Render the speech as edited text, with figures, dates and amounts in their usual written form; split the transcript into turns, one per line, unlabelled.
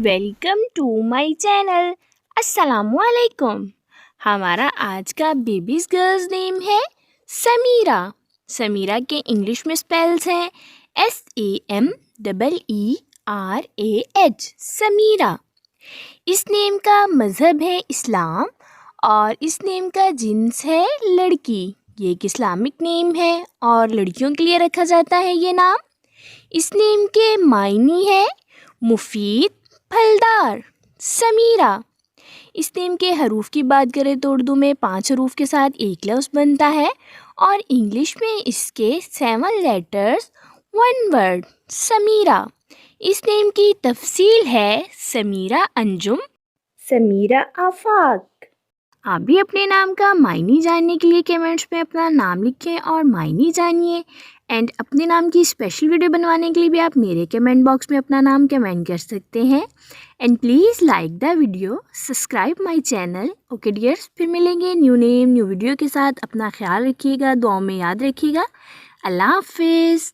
Welcome to my channel. السلام علیکم. ہمارا آج کا بیبیز گرلز نیم ہے سمیرہ. سمیرہ کے انگلش میں اسپیلز ہیں SAMEERAH سمیرہ. اس نیم کا مذہب ہے اسلام اور اس نیم کا جنس ہے لڑکی. یہ ایک اسلامک نیم ہے اور لڑکیوں کے لیے رکھا جاتا ہے یہ نام. اس نیم کے معنی ہے مفید، پھلدار. سمیرہ. اس نیم کے حروف کی بات کریں تو اردو میں 5 حروف کے ساتھ ایک لفظ بنتا ہے اور انگلش میں اس کے 7 لیٹرز 1 ورڈ. سمیرہ. اس نیم کی تفصیل ہے سمیرہ انجم، سمیرہ آفاق. آپ بھی اپنے نام کا معنی جاننے کے لیے کمنٹس میں اپنا نام لکھیں اور معنی جانیے. اینڈ اپنے نام کی اسپیشل ویڈیو بنوانے کے لیے بھی آپ میرے کمنٹ باکس میں اپنا نام کمنٹ کر سکتے ہیں. And please like the video, subscribe my channel. Okay dears, پھر ملیں گے نیو نیم نیو ویڈیو کے ساتھ. اپنا خیال رکھیے گا، دعاؤں میں یاد رکھیے گا. اللہ حافظ.